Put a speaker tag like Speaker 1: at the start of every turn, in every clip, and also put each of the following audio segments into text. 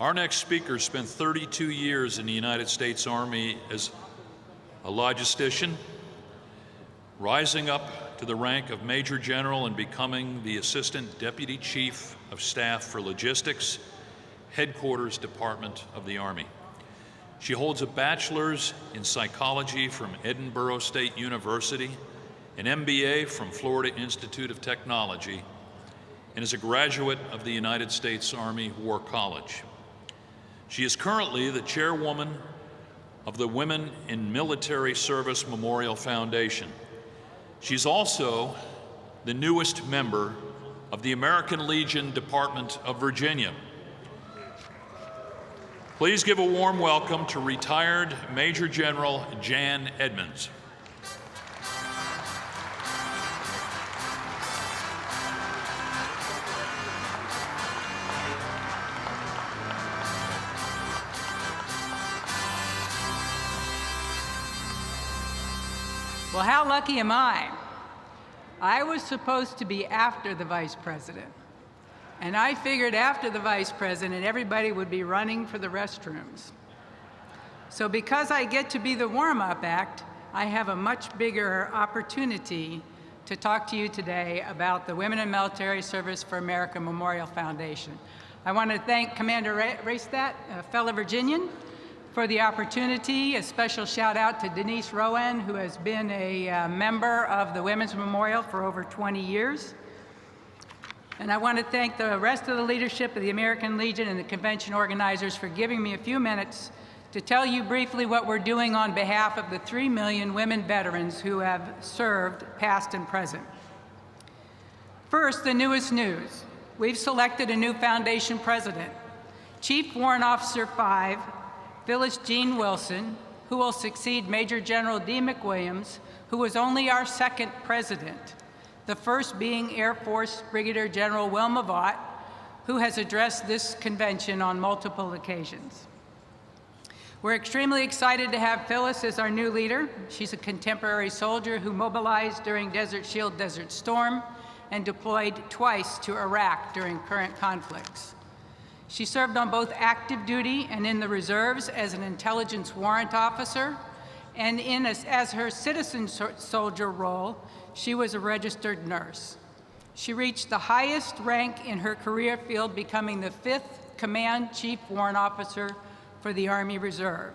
Speaker 1: Our next speaker spent 32 years in the United States Army as a logistician, rising up to the rank of Major General and becoming the Assistant Deputy Chief of Staff for Logistics, Headquarters Department of the Army. She holds a bachelor's in psychology from Edinburgh State University, an MBA from Florida Institute of Technology, and is a graduate of the United States Army War College. She is currently the chairwoman of the Women in Military Service Memorial Foundation. She's also the newest member of the American Legion Department of Virginia. Please give a warm welcome to retired Major General Jan Edmunds.
Speaker 2: Well, how lucky am I? I was supposed to be after the vice president. And I figured after the vice president, everybody would be running for the restrooms. So because I get to be the warm-up act, I have a much bigger opportunity to talk to you today about the Women in Military Service for America Memorial Foundation. I want to thank Commander Rastadt, a fellow Virginian, for the opportunity. A special shout out to Denise Rowan, who has been a member of the Women's Memorial for over 20 years. And I want to thank the rest of the leadership of the American Legion and the convention organizers for giving me a few minutes to tell you briefly what we're doing on behalf of the 3 million women veterans who have served, past and present. First, the newest news. We've selected a new foundation president, Chief Warrant Officer 5, Phyllis Jean Wilson, who will succeed Major General D. McWilliams, who was only our second president, the first being Air Force Brigadier General Wilma Vaught, who has addressed this convention on multiple occasions. We're extremely excited to have Phyllis as our new leader. She's a contemporary soldier who mobilized during Desert Shield, Desert Storm, and deployed twice to Iraq during current conflicts. She served on both active duty and in the reserves as an intelligence warrant officer, and as her citizen soldier role, she was a registered nurse. She reached the highest rank in her career field, becoming the 5th Command Chief Warrant Officer for the Army Reserve.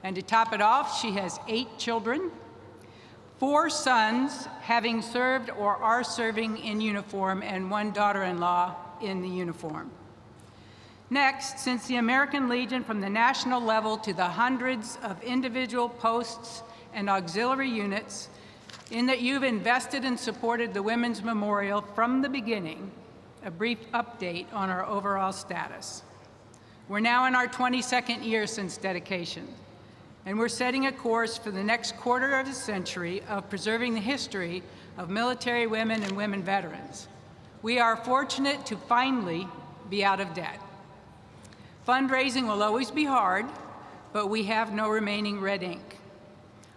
Speaker 2: And to top it off, she has 8 children, 4 sons having served or are serving in uniform, and 1 daughter-in-law in the uniform. Next, since the American Legion, from the national level to the hundreds of individual posts and auxiliary units, in that you've invested and supported the Women's Memorial from the beginning, a brief update on our overall status. We're now in our 22nd year since dedication, and we're setting a course for the next quarter of a century of preserving the history of military women and women veterans. We are fortunate to finally be out of debt. Fundraising will always be hard, but we have no remaining red ink.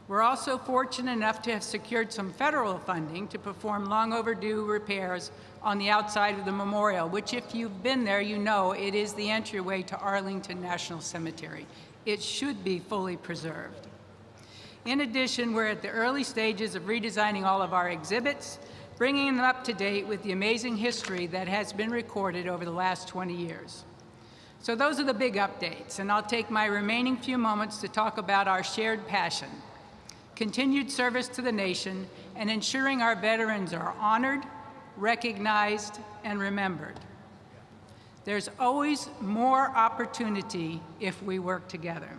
Speaker 2: We're also fortunate enough to have secured some federal funding to perform long overdue repairs on the outside of the memorial, which, if you've been there, you know it is the entryway to Arlington National Cemetery. It should be fully preserved. In addition, we're at the early stages of redesigning all of our exhibits, bringing them up to date with the amazing history that has been recorded over the last 20 years. So those are the big updates, and I'll take my remaining few moments to talk about our shared passion, continued service to the nation, and ensuring our veterans are honored, recognized, and remembered. There's always more opportunity if we work together.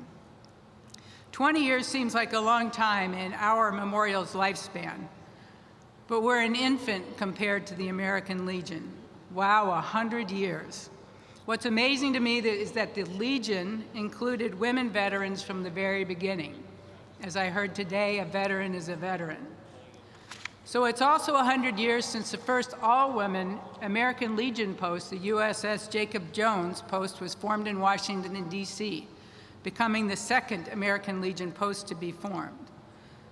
Speaker 2: 20 years seems like a long time in our memorial's lifespan, but we're an infant compared to the American Legion. Wow, 100 years. What's amazing to me is that the Legion included women veterans from the very beginning. As I heard today, a veteran is a veteran. So it's also 100 years since the first all-women American Legion post, the USS Jacob Jones post, was formed in Washington, D.C., becoming the second American Legion post to be formed.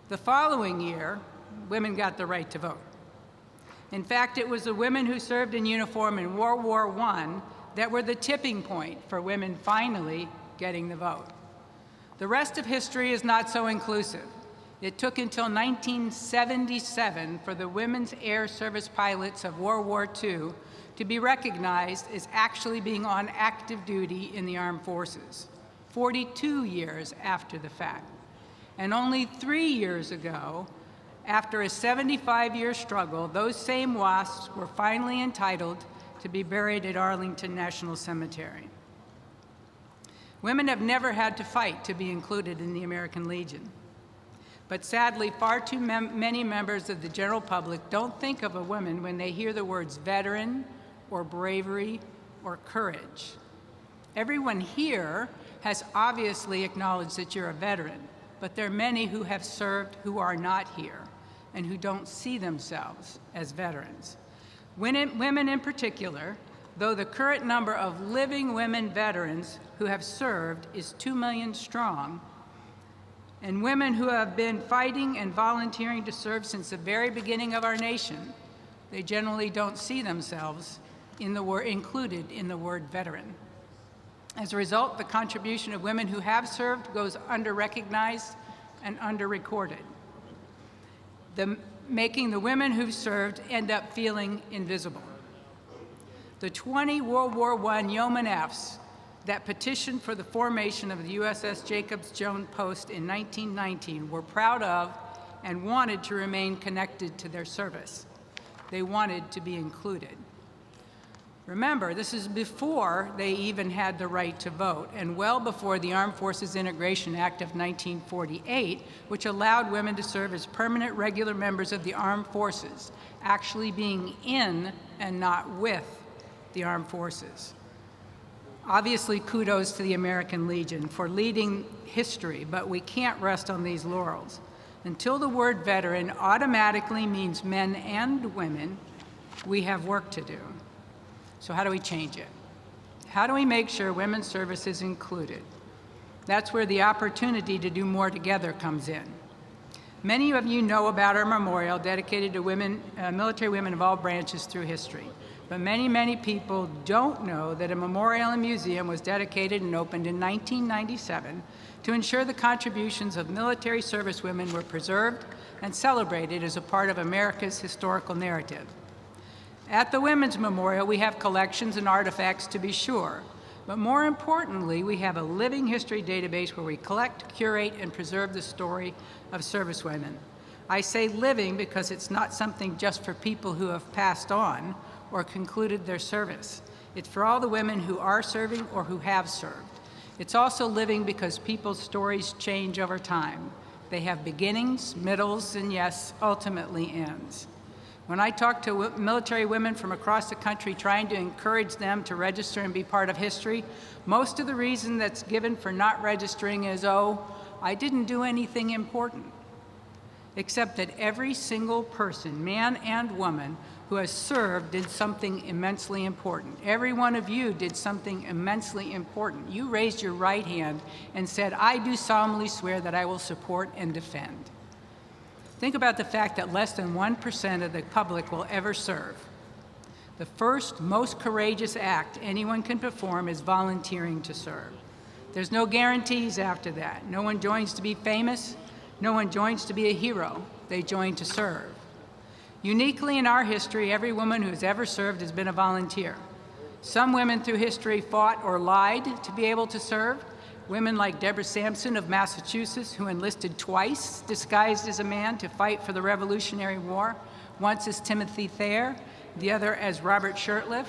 Speaker 2: The following year, women got the right to vote. In fact, it was the women who served in uniform in World War I that were the tipping point for women finally getting the vote. The rest of history is not so inclusive. It took until 1977 for the women's air service pilots of World War II to be recognized as actually being on active duty in the armed forces, 42 years after the fact. And only 3 years ago, after a 75-year struggle, those same WASPs were finally entitled to be buried at Arlington National Cemetery. Women have never had to fight to be included in the American Legion. But sadly, far too many members of the general public don't think of a woman when they hear the words veteran or bravery or courage. Everyone here has obviously acknowledged that you're a veteran, but there are many who have served who are not here and who don't see themselves as veterans. Women in particular, though the current number of living women veterans who have served is 2 million strong, and women who have been fighting and volunteering to serve since the very beginning of our nation, they generally don't see themselves included in the word veteran. As a result, the contribution of women who have served goes under-recognized and under-recorded, making the women who've served end up feeling invisible. The 20 World War I Yeoman Fs that petitioned for the formation of the USS Jacobs Jones Post in 1919 were proud of and wanted to remain connected to their service. They wanted to be included. Remember, this is before they even had the right to vote, and well before the Armed Forces Integration Act of 1948, which allowed women to serve as permanent regular members of the armed forces, actually being in and not with the armed forces. Obviously, kudos to the American Legion for leading history, but we can't rest on these laurels. Until the word veteran automatically means men and women, we have work to do. So how do we change it? How do we make sure women's service is included? That's where the opportunity to do more together comes in. Many of you know about our memorial dedicated to women, military women of all branches through history. But many people don't know that a memorial and museum was dedicated and opened in 1997 to ensure the contributions of military service women were preserved and celebrated as a part of America's historical narrative. At the Women's Memorial, we have collections and artifacts to be sure, but more importantly, we have a living history database where we collect, curate, and preserve the story of servicewomen. I say living because it's not something just for people who have passed on or concluded their service. It's for all the women who are serving or who have served. It's also living because people's stories change over time. They have beginnings, middles, and yes, ultimately ends. When I talk to military women from across the country trying to encourage them to register and be part of history, most of the reason that's given for not registering is, oh, I didn't do anything important. Except that every single person, man and woman, who has served did something immensely important. Every one of you did something immensely important. You raised your right hand and said, I do solemnly swear that I will support and defend. Think about the fact that less than 1% of the public will ever serve. The first, most courageous act anyone can perform is volunteering to serve. There's no guarantees after that. No one joins to be famous. No one joins to be a hero. They join to serve. Uniquely in our history, every woman who has ever served has been a volunteer. Some women through history fought or lied to be able to serve. Women like Deborah Sampson of Massachusetts, who enlisted twice, disguised as a man, to fight for the Revolutionary War, once as Timothy Thayer, the other as Robert Shurtleff.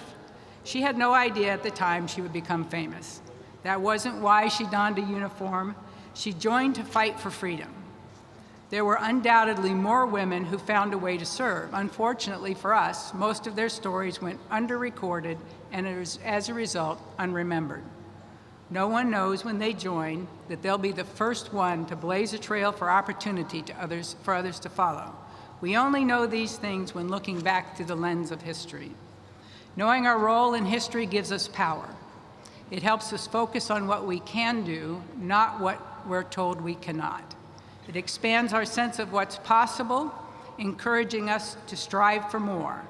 Speaker 2: She had no idea at the time she would become famous. That wasn't why she donned a uniform. She joined to fight for freedom. There were undoubtedly more women who found a way to serve. Unfortunately for us, most of their stories went under-recorded and as a result, unremembered. No one knows when they join that they'll be the first one to blaze a trail for opportunity for others to follow. We only know these things when looking back through the lens of history. Knowing our role in history gives us power. It helps us focus on what we can do, not what we're told we cannot. It expands our sense of what's possible, encouraging us to strive for more.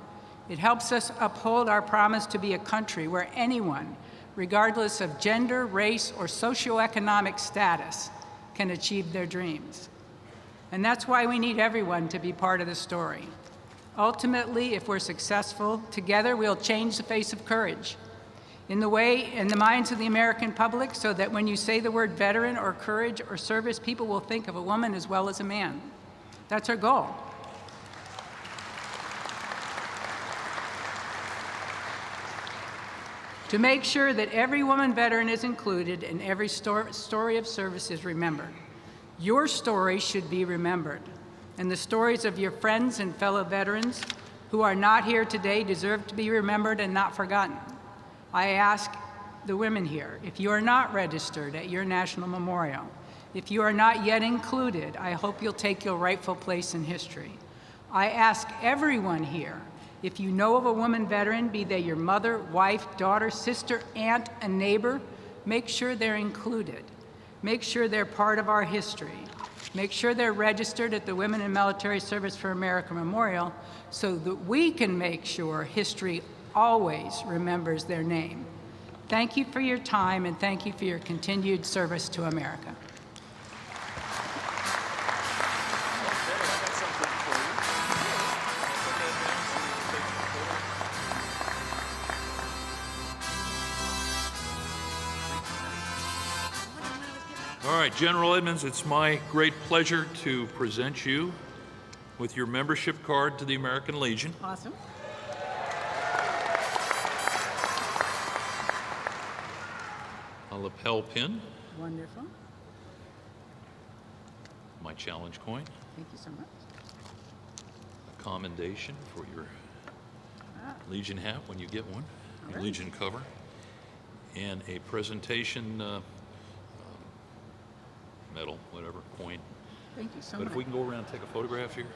Speaker 2: It helps us uphold our promise to be a country where anyone, regardless of gender, race, or socioeconomic status, can achieve their dreams. And that's why we need everyone to be part of the story. Ultimately, if we're successful, together we'll change the face of courage in the minds of the American public, so that when you say the word veteran or courage or service, people will think of a woman as well as a man. That's our goal. To make sure that every woman veteran is included and every story of service is remembered. Your story should be remembered, and the stories of your friends and fellow veterans who are not here today deserve to be remembered and not forgotten. I ask the women here, if you are not registered at your national memorial, if you are not yet included, I hope you'll take your rightful place in history. I ask everyone here, if you know of a woman veteran, be they your mother, wife, daughter, sister, aunt, a neighbor, make sure they're included. Make sure they're part of our history. Make sure they're registered at the Women in Military Service for America Memorial so that we can make sure history always remembers their name. Thank you for your time, and thank you for your continued service to America.
Speaker 1: All right, General Edmunds, it's my great pleasure to present you with your membership card to the American Legion.
Speaker 2: Awesome.
Speaker 1: A lapel pin,
Speaker 2: Wonderful.
Speaker 1: my challenge coin,
Speaker 2: Thank you so much.
Speaker 1: a commendation for your Legion hat when you get one, your
Speaker 2: right.
Speaker 1: Legion cover, and a presentation medal, whatever, coin.
Speaker 2: Thank you so
Speaker 1: But
Speaker 2: much.
Speaker 1: if we can go around and take a photograph here.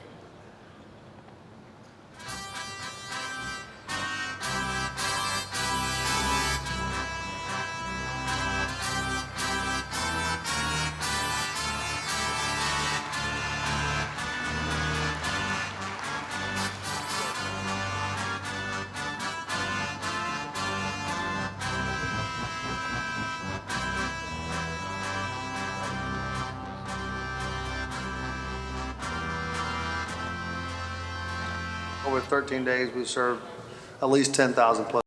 Speaker 3: Over 13 days, we served at least 10,000 plus